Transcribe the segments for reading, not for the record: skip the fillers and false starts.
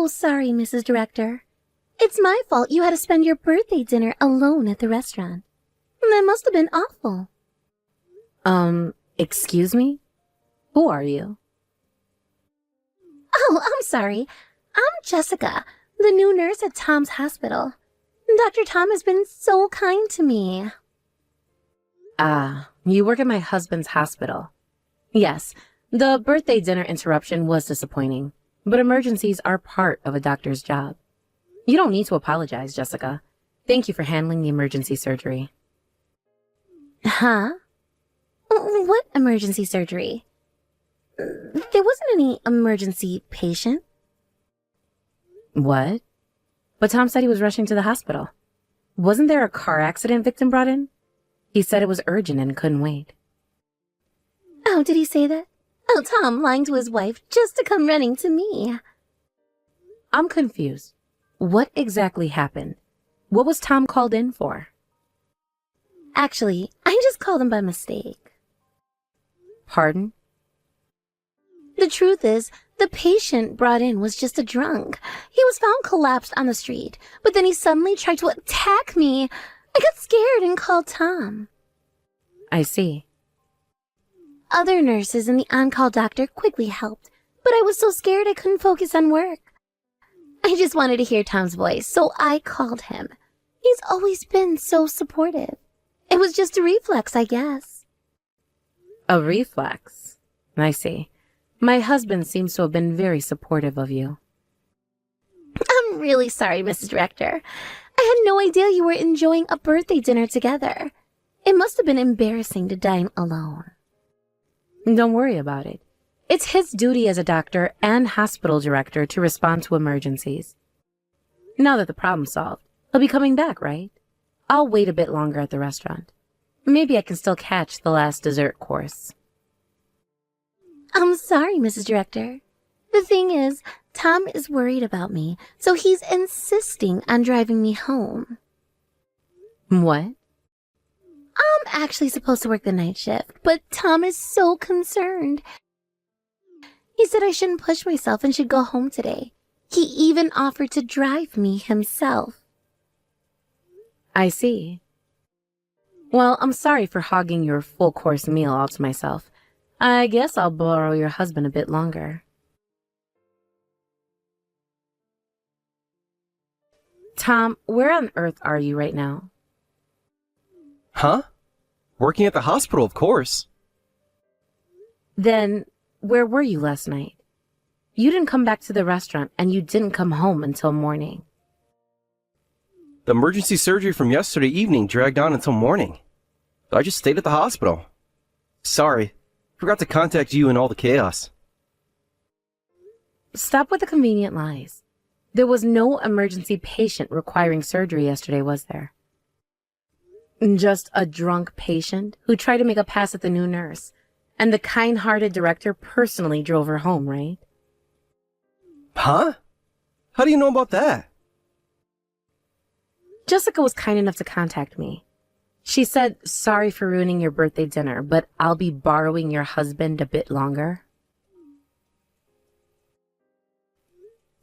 so sorry, Mrs. Director. It's my fault you had to spend your birthday dinner alone at the restaurant. That must have been awful. Excuse me? Who are you? Oh, I'm sorry. I'm Jessica, the new nurse at Tom's hospital. Dr. Tom has been so kind to me. Ah, you work at my husband's hospital. Yes, the birthday dinner interruption was disappointing, but emergencies are part of a doctor's job. You don't need to apologize, Jessica. Thank you for handling the emergency surgery. Huh? What emergency surgery? There wasn't any emergency patient. What? But Tom said he was rushing to the hospital. Wasn't there a car accident victim brought in? He said it was urgent and couldn't wait. Oh, did he say that? Oh, Tom lying to his wife just to come running to me. I'm confused. What exactly happened? What was Tom called in for? Actually, I just called him by mistake. Pardon? The truth is, the patient brought in was just a drunk. He was found collapsed on the street, but then he suddenly tried to attack me. I got scared and called Tom. I see. Other nurses and the on-call doctor quickly helped, but I was so scared I couldn't focus on work. I just wanted to hear Tom's voice, so I called him. He's always been so supportive. It was just a reflex, I guess. A reflex? I see. My husband seems to have been very supportive of you. I'm really sorry, Mrs. Director. I had no idea you were enjoying a birthday dinner together. It must have been embarrassing to dine alone. Don't worry about it. It's his duty as a doctor and hospital director to respond to emergencies. Now that the problem's solved, he'll be coming back, right? I'll wait a bit longer at the restaurant. Maybe I can still catch the last dessert course. I'm sorry, Mrs. Director. The thing is, Tom is worried about me, so he's insisting on driving me home. What? I'm actually supposed to work the night shift, but Tom is so concerned. He said I shouldn't push myself and should go home today. He even offered to drive me himself. I see. Well, I'm sorry for hogging your full-course meal all to myself. I guess I'll borrow your husband a bit longer. Tom, where on earth are you right now? Huh? Working at the hospital, of course. Then, where were you last night? You didn't come back to the restaurant, and you didn't come home until morning. The emergency surgery from yesterday evening dragged on until morning. So I just stayed at the hospital. Sorry, forgot to contact you in all the chaos. Stop with the convenient lies. There was no emergency patient requiring surgery yesterday, was there? Just a drunk patient who tried to make a pass at the new nurse, and the kind-hearted director personally drove her home, right? Huh? How do you know about that? Jessica was kind enough to contact me. She said, sorry for ruining your birthday dinner, but I'll be borrowing your husband a bit longer.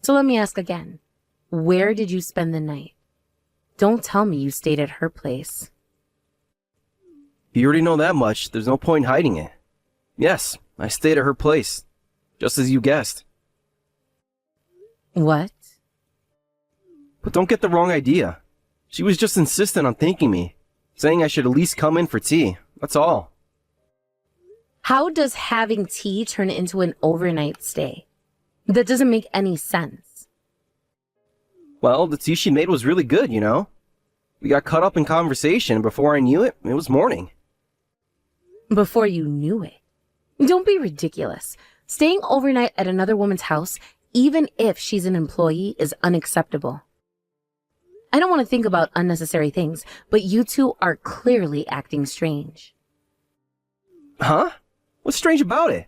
So let me ask again. Where did you spend the night? Don't tell me you stayed at her place. You already know that much. There's no point in hiding it. Yes, I stayed at her place. Just as you guessed. What? But don't get the wrong idea. She was just insistent on thanking me, saying I should at least come in for tea. That's all. How does having tea turn into an overnight stay? That doesn't make any sense. Well, the tea she made was really good, you know? We got caught up in conversation, and before I knew it, it was morning. Before you knew it? Don't be ridiculous. Staying overnight at another woman's house, even if she's an employee, is unacceptable. I don't want to think about unnecessary things, but you two are clearly acting strange. Huh? What's strange about it?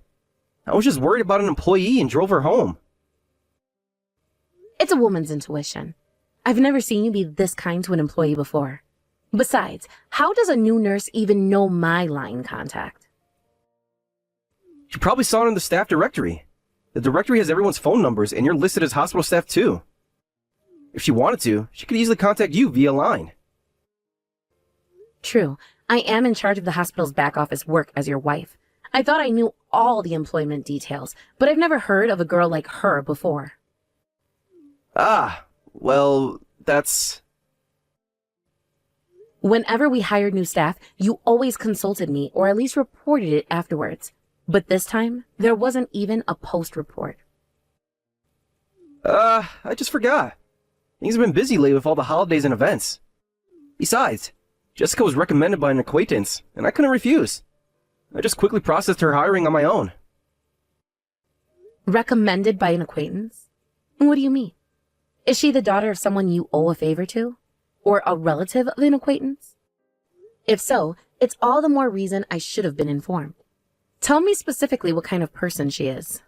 I was just worried about an employee and drove her home. It's a woman's intuition. I've never seen you be this kind to an employee before. Besides, how does a new nurse even know my line contact? She probably saw it in the staff directory. The directory has everyone's phone numbers, and you're listed as hospital staff too. If she wanted to, she could easily contact you via line. True, I am in charge of the hospital's back office work as your wife. I thought I knew all the employment details, but I've never heard of a girl like her before. Ah, well, that's... Whenever we hired new staff, you always consulted me or at least reported it afterwards. But this time, there wasn't even a post report. I just forgot. Things have been busy lately with all the holidays and events. Besides, Jessica was recommended by an acquaintance, and I couldn't refuse. I just quickly processed her hiring on my own. Recommended by an acquaintance? What do you mean? Is she the daughter of someone you owe a favor to? Or a relative of an acquaintance? If so, it's all the more reason I should have been informed. Tell me specifically what kind of person she is.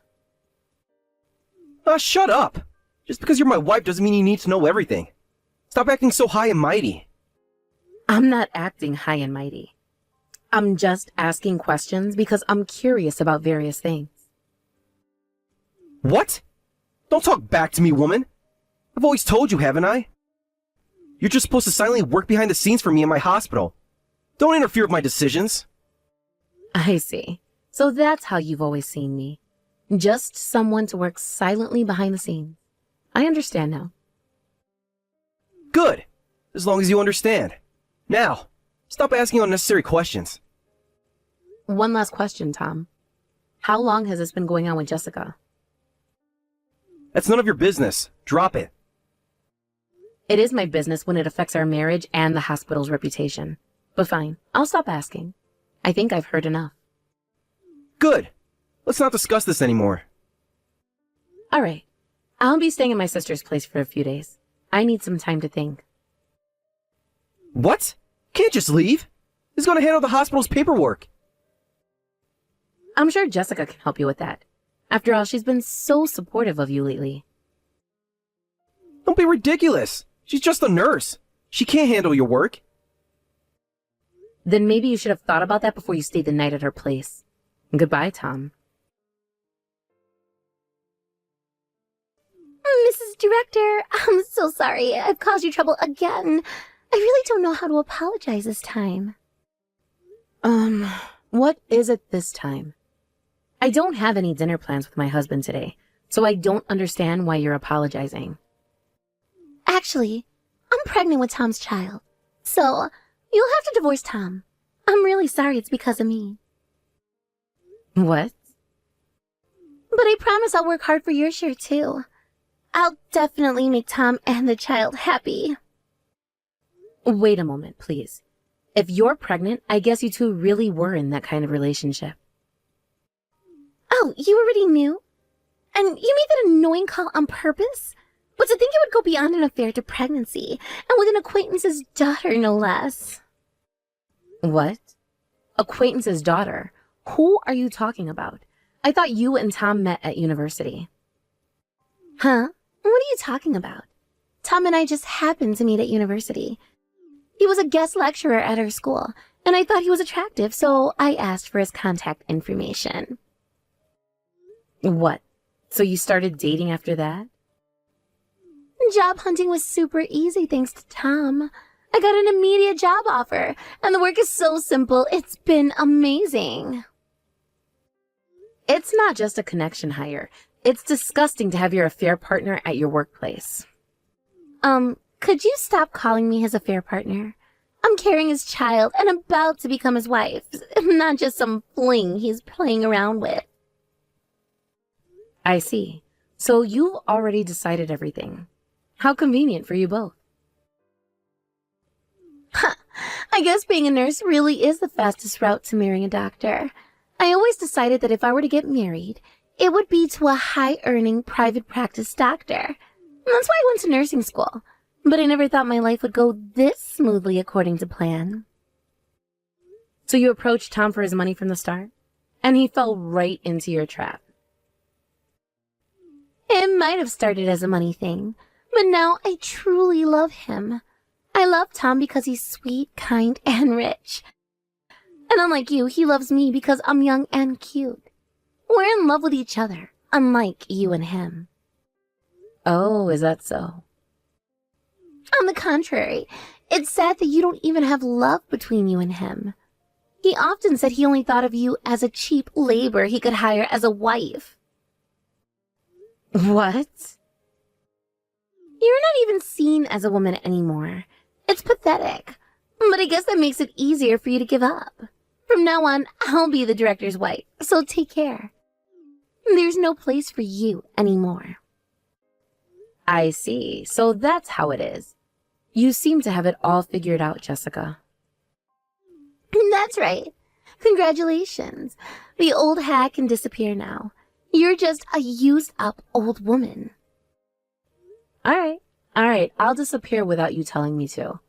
Shut up! Just because you're my wife doesn't mean you need to know everything. Stop acting so high and mighty. I'm not acting high and mighty. I'm just asking questions because I'm curious about various things. What? Don't talk back to me, woman. I've always told you, haven't I? You're just supposed to silently work behind the scenes for me in my hospital. Don't interfere with my decisions. I see. So that's how you've always seen me. Just someone to work silently behind the scenes. I understand now. Good. As long as you understand. Now, stop asking unnecessary questions. One last question, Tom. How long has this been going on with Jessica? That's none of your business. Drop it. It is my business when it affects our marriage and the hospital's reputation. But fine, I'll stop asking. I think I've heard enough. Good. Let's not discuss this anymore. All right. I'll be staying at my sister's place for a few days. I need some time to think. What? Can't just leave. Who's going to handle the hospital's paperwork? I'm sure Jessica can help you with that. After all, she's been so supportive of you lately. Don't be ridiculous. She's just a nurse. She can't handle your work. Then maybe you should have thought about that before you stayed the night at her place. Goodbye, Tom. Mrs. Director, I'm so sorry. I've caused you trouble again. I really don't know how to apologize this time. What is it this time? I don't have any dinner plans with my husband today, so I don't understand why you're apologizing. Actually, I'm pregnant with Tom's child. So, you'll have to divorce Tom. I'm really sorry it's because of me. What? But I promise I'll work hard for your share too. I'll definitely make Tom and the child happy. Wait a moment, please. If you're pregnant, I guess you two really were in that kind of relationship. Oh, you already knew? And you made that annoying call on purpose? But to think it would go beyond an affair to pregnancy, and with an acquaintance's daughter, no less. What? Acquaintance's daughter? Who are you talking about? I thought you and Tom met at university. Huh? What are you talking about? Tom and I just happened to meet at university. He was a guest lecturer at our school, and I thought he was attractive, so I asked for his contact information. What? So you started dating after that? Job hunting was super easy thanks to Tom. I got an immediate job offer, and the work is so simple, it's been amazing. It's not just a connection hire. It's disgusting to have your affair partner at your workplace. Could you stop calling me his affair partner? I'm carrying his child and about to become his wife, not just some fling he's playing around with. I see. So you've already decided everything. How convenient for you both. I guess being a nurse really is the fastest route to marrying a doctor. I always decided that if I were to get married, it would be to a high-earning private practice doctor. That's why I went to nursing school. But I never thought my life would go this smoothly according to plan. So you approached Tom for his money from the start? And he fell right into your trap. It might have started as a money thing, but now I truly love him. I love Tom because he's sweet, kind, and rich. And unlike you, he loves me because I'm young and cute. We're in love with each other, unlike you and him. Oh, is that so? On the contrary, it's sad that you don't even have love between you and him. He often said he only thought of you as a cheap labor he could hire as a wife. What? You're not even seen as a woman anymore. It's pathetic. But I guess that makes it easier for you to give up. From now on, I'll be the director's wife, so take care. There's no place for you anymore. I see. So that's how it is. You seem to have it all figured out, Jessica. That's right. Congratulations. The old hack can disappear now. You're just a used-up old woman. All right, I'll disappear without you telling me to.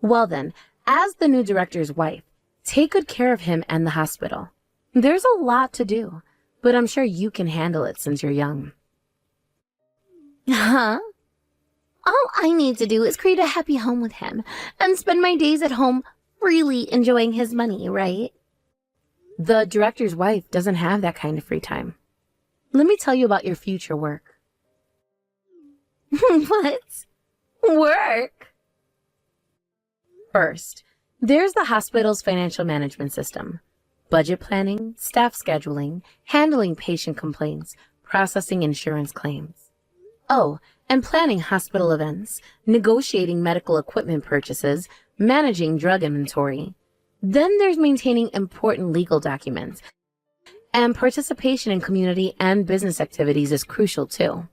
Well then, as the new director's wife, take good care of him and the hospital. There's a lot to do, but I'm sure you can handle it since you're young. Huh? All I need to do is create a happy home with him and spend my days at home freely enjoying his money, right? The director's wife doesn't have that kind of free time. Let me tell you about your future work. What? Work? First, there's the hospital's financial management system. Budget planning, staff scheduling, handling patient complaints, processing insurance claims. Oh, and planning hospital events, negotiating medical equipment purchases, managing drug inventory. Then there's maintaining important legal documents. And participation in community and business activities is crucial too.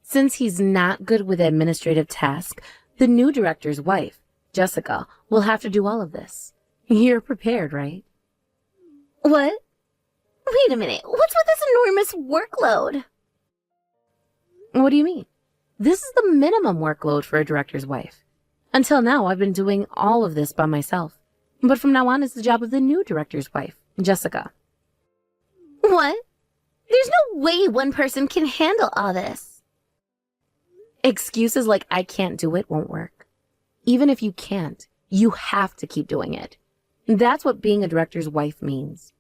Since he's not good with administrative tasks, the new director's wife, Jessica, will have to do all of this. You're prepared, right? What? Wait a minute. What's with this enormous workload? What do you mean? This is the minimum workload for a director's wife. Until now, I've been doing all of this by myself. But from now on, it's the job of the new director's wife, Jessica. What? There's no way one person can handle all this. Excuses like I can't do it won't work. Even if you can't, you have to keep doing it. That's what being a director's wife means.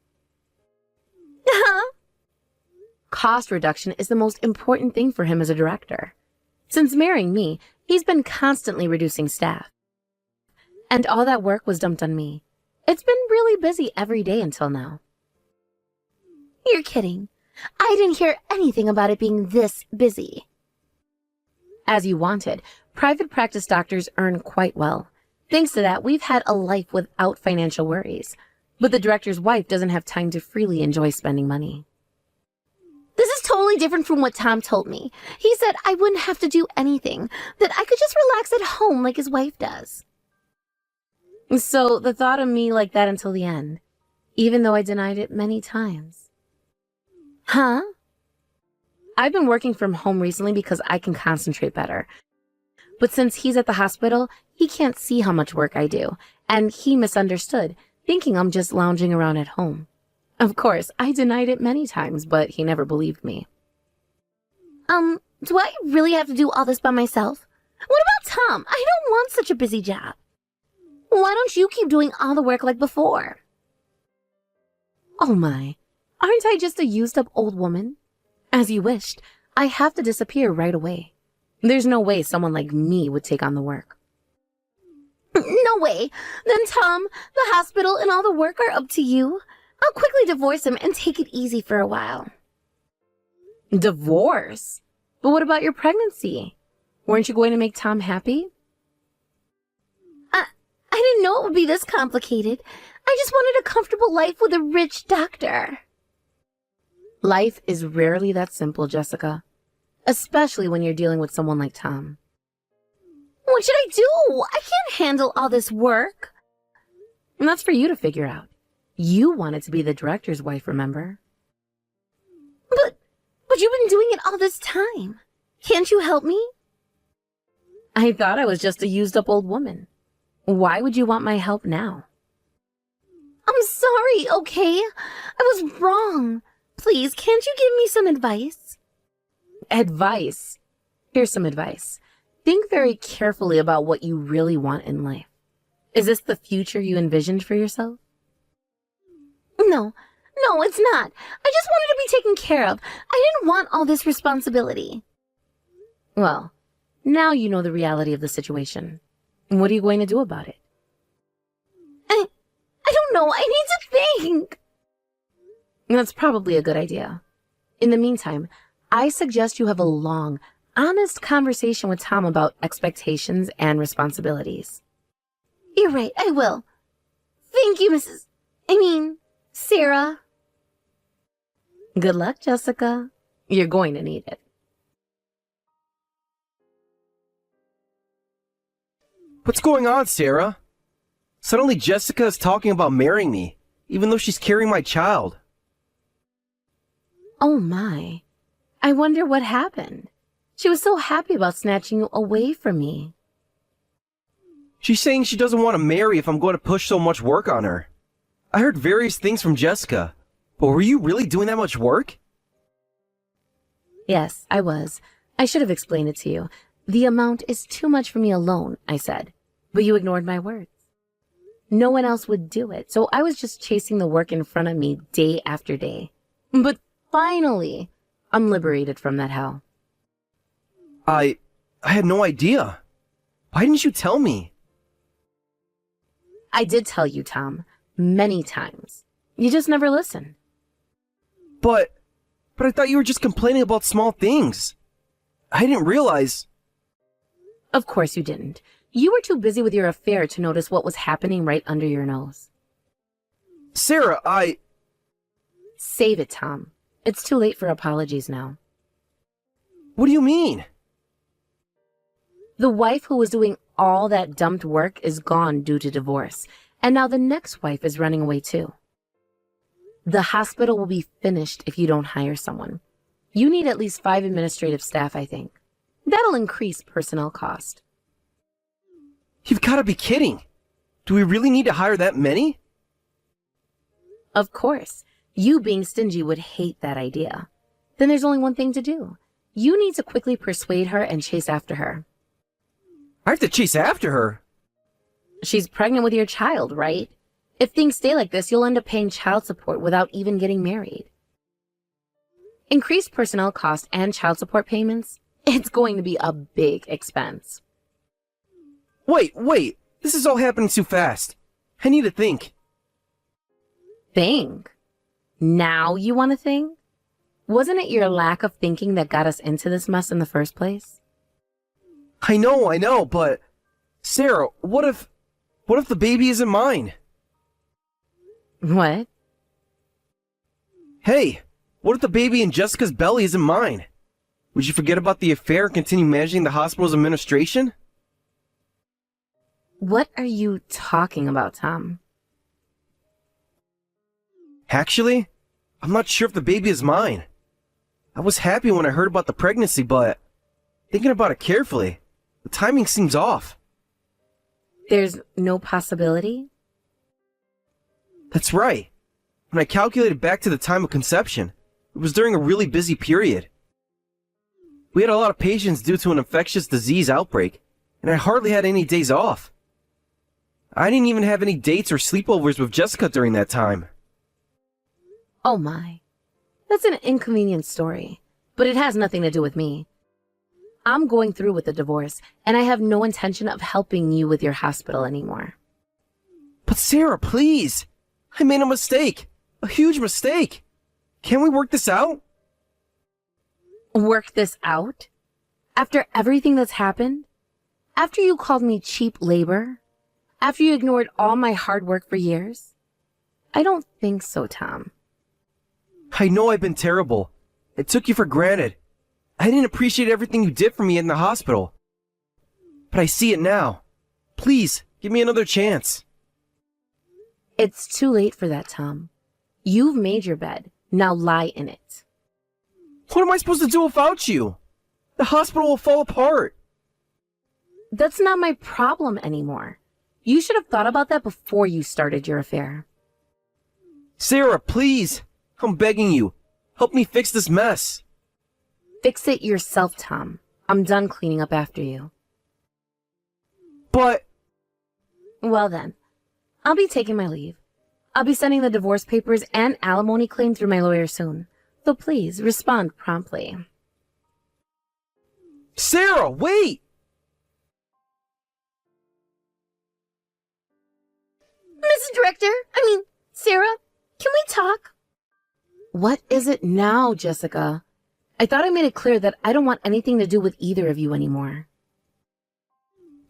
Cost reduction is the most important thing for him as a director. Since marrying me, he's been constantly reducing staff. And all that work was dumped on me. It's been really busy every day until now. You're kidding. I didn't hear anything about it being this busy. As you wanted, private practice doctors earn quite well. Thanks to that, we've had a life without financial worries. But the director's wife doesn't have time to freely enjoy spending money. This is totally different from what Tom told me. He said I wouldn't have to do anything, that I could just relax at home like his wife does. So the thought of me like that until the end, even though I denied it many times. Huh? I've been working from home recently because I can concentrate better. But since he's at the hospital, he can't see how much work I do, and he misunderstood, thinking I'm just lounging around at home. Of course, I denied it many times, but he never believed me. Do I really have to do all this by myself? What about Tom? I don't want such a busy job. Why don't you keep doing all the work like before? Oh my, aren't I just a used-up old woman? As you wished, I have to disappear right away. There's no way someone like me would take on the work. No way. Then Tom, the hospital, and all the work are up to you. I'll quickly divorce him and take it easy for a while. Divorce? But what about your pregnancy? Weren't you going to make Tom happy? I didn't know it would be this complicated. I just wanted a comfortable life with a rich doctor. Life is rarely that simple, Jessica. Especially when you're dealing with someone like Tom. What should I do? I can't handle all this work. And that's for you to figure out. You wanted to be the director's wife, remember? But you've been doing it all this time. Can't you help me? I thought I was just a used-up old woman. Why would you want my help now? I'm sorry, okay? I was wrong. Please, can't you give me some advice? Advice? Here's some advice. Think very carefully about what you really want in life. Is this the future you envisioned for yourself? No, No, it's not. I just wanted to be taken care of. I didn't want all this responsibility. Well, now you know the reality of the situation. What are you going to do about it? I don't know. I need to think. That's probably a good idea. In the meantime, I suggest you have a long, honest conversation with Tom about expectations and responsibilities. You're right. I will. Thank you, Sarah. Good luck, Jessica. You're going to need it. What's going on, Sarah? Suddenly Jessica is talking about marrying me, even though she's carrying my child. Oh my. I wonder what happened. She was so happy about snatching you away from me. She's saying she doesn't want to marry if I'm going to push so much work on her. I heard various things from Jessica, but were you really doing that much work? Yes, I was. I should have explained it to you. The amount is too much for me alone, I said. But you ignored my words. No one else would do it, so I was just chasing the work in front of me day after day. But finally, I'm liberated from that hell. I had no idea. Why didn't you tell me? I did tell you, Tom, many times. You just never listen. But I thought you were just complaining about small things. I didn't realize. Of course you didn't. You were too busy with your affair to notice what was happening right under your nose. Sarah, Save it, Tom. It's too late for apologies now. What do you mean? The wife who was doing all that dumped work is gone due to divorce, and now the next wife is running away too. The hospital will be finished if you don't hire someone. You need at least 5 administrative staff, I think. That'll increase personnel cost. You've got to be kidding. Do we really need to hire that many? Of course. You being stingy would hate that idea. Then there's only one thing to do. You need to quickly persuade her and chase after her. I have to chase after her. She's pregnant with your child, right? If things stay like this, you'll end up paying child support without even getting married. Increased personnel costs and child support payments, it's going to be a big expense. Wait. This is all happening too fast. I need to think. Think? Now you want to think? Wasn't it your lack of thinking that got us into this mess in the first place? I know, but Sarah, what if the baby isn't mine? What? Hey, what if the baby in Jessica's belly isn't mine? Would you forget about the affair and continue managing the hospital's administration? What are you talking about, Tom? Actually, I'm not sure if the baby is mine. I was happy when I heard about the pregnancy, but thinking about it carefully, the timing seems off. There's no possibility? That's right. When I calculated back to the time of conception, it was during a really busy period. We had a lot of patients due to an infectious disease outbreak, and I hardly had any days off. I didn't even have any dates or sleepovers with Jessica during that time. Oh my. That's an inconvenient story, but it has nothing to do with me. I'm going through with the divorce, and I have no intention of helping you with your hospital anymore. But Sarah, please! I made a mistake! A huge mistake! Can we work this out? Work this out? After everything that's happened? After you called me cheap labor? After you ignored all my hard work for years? I don't think so, Tom. I know I've been terrible. I took you for granted. I didn't appreciate everything you did for me in the hospital. But I see it now. Please, give me another chance. It's too late for that, Tom. You've made your bed. Now lie in it. What am I supposed to do without you? The hospital will fall apart. That's not my problem anymore. You should have thought about that before you started your affair. Sarah, please. I'm begging you. Help me fix this mess. Fix it yourself, Tom. I'm done cleaning up after you. But... Well then, I'll be taking my leave. I'll be sending the divorce papers and alimony claim through my lawyer soon. So please respond promptly. Sarah, wait! Mrs. Director, Sarah, can we talk? What is it now, Jessica? I thought I made it clear that I don't want anything to do with either of you anymore.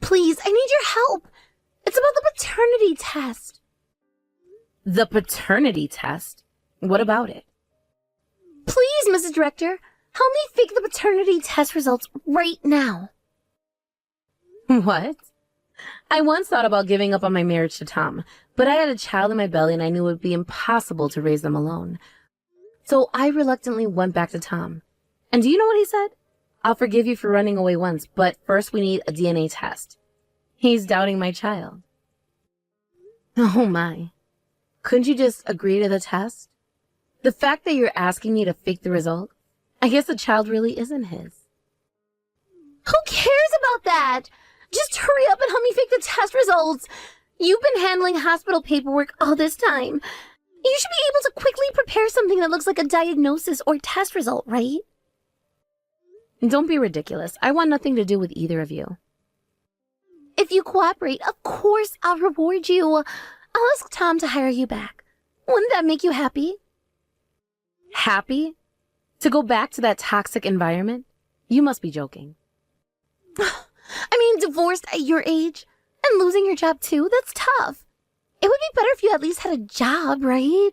Please, I need your help. It's about the paternity test. The paternity test? What about it? Please, Mrs. Director, help me fake the paternity test results right now. What? I once thought about giving up on my marriage to Tom, but I had a child in my belly and I knew it would be impossible to raise them alone. So I reluctantly went back to Tom. And do you know what he said? I'll forgive you for running away once, but first we need a DNA test. He's doubting my child. Oh my. Couldn't you just agree to the test? The fact that you're asking me to fake the result, I guess the child really isn't his. Who cares about that? Just hurry up and help me fake the test results. You've been handling hospital paperwork all this time. You should be able to quickly prepare something that looks like a diagnosis or test result, right? Don't be ridiculous. I want nothing to do with either of you. If you cooperate, of course I'll reward you. I'll ask Tom to hire you back. Wouldn't that make you happy? Happy? To go back to that toxic environment? You must be joking. Divorced at your age and losing your job too, that's tough. It would be better if you at least had a job, right?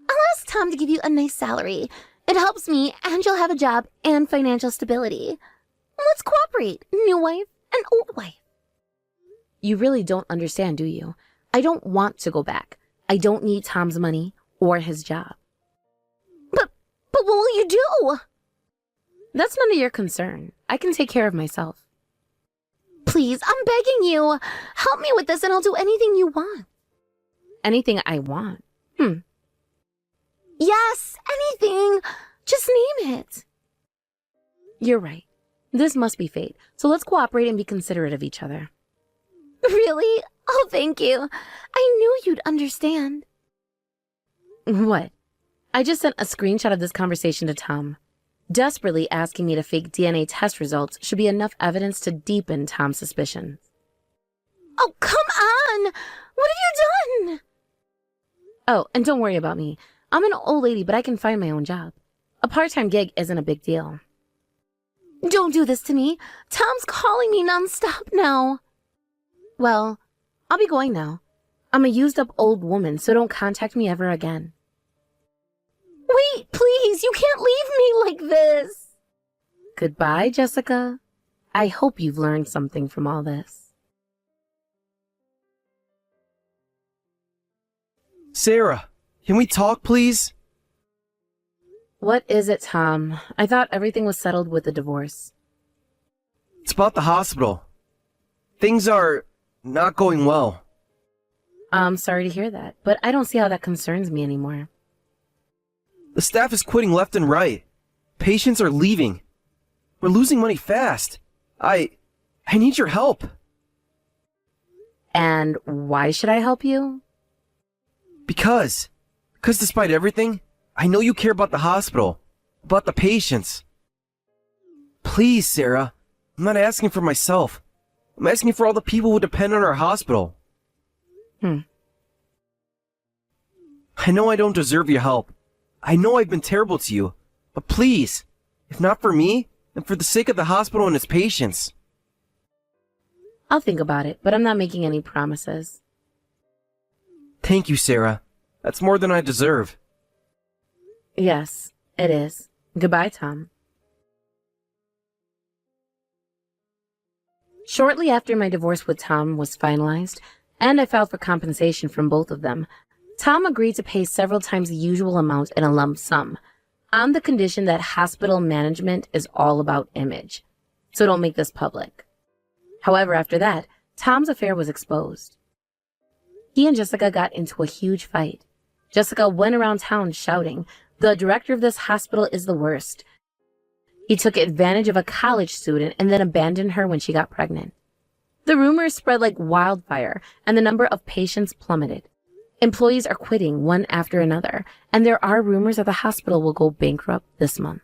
I'll ask Tom to give you a nice salary. It helps me, and you'll have a job and financial stability. Let's cooperate, new wife and old wife. You really don't understand, do you? I don't want to go back. I don't need Tom's money or his job. But what will you do? That's none of your concern. I can take care of myself. Please, I'm begging you. Help me with this and I'll do anything you want. Anything I want? Yes, anything. Just name it. You're right. This must be fate. So let's cooperate and be considerate of each other. Really? Oh, thank you. I knew you'd understand. What? I just sent a screenshot of this conversation to Tom. Desperately asking me to fake DNA test results should be enough evidence to deepen Tom's suspicions. Oh, come on! What have you done? Oh, and don't worry about me. I'm an old lady, but I can find my own job. A part-time gig isn't a big deal. Don't do this to me. Tom's calling me nonstop now. Well, I'll be going now. I'm a used-up old woman, so don't contact me ever again. Wait, please, you can't leave me like this. Goodbye, Jessica. I hope you've learned something from all this. Sarah, can we talk, please? What is it, Tom? I thought everything was settled with the divorce. It's about the hospital. Things are not going well. I'm sorry to hear that, but I don't see how that concerns me anymore. The staff is quitting left and right. Patients are leaving. We're losing money fast. I need your help. And why should I help you? Because despite everything, I know you care about the hospital, about the patients. Please, Sarah, I'm not asking for myself. I'm asking for all the people who depend on our hospital. I know I don't deserve your help. I know I've been terrible to you, but please, if not for me, then for the sake of the hospital and its patients. I'll think about it, but I'm not making any promises. Thank you, Sarah. That's more than I deserve. Yes, it is. Goodbye, Tom. Shortly after my divorce with Tom was finalized, and I filed for compensation from both of them, Tom agreed to pay several times the usual amount in a lump sum, on the condition that hospital management is all about image, so don't make this public. However, after that, Tom's affair was exposed. He and Jessica got into a huge fight. Jessica went around town shouting, "The director of this hospital is the worst." He took advantage of a college student and then abandoned her when she got pregnant. The rumors spread like wildfire, and the number of patients plummeted. Employees are quitting one after another, and there are rumors that the hospital will go bankrupt this month.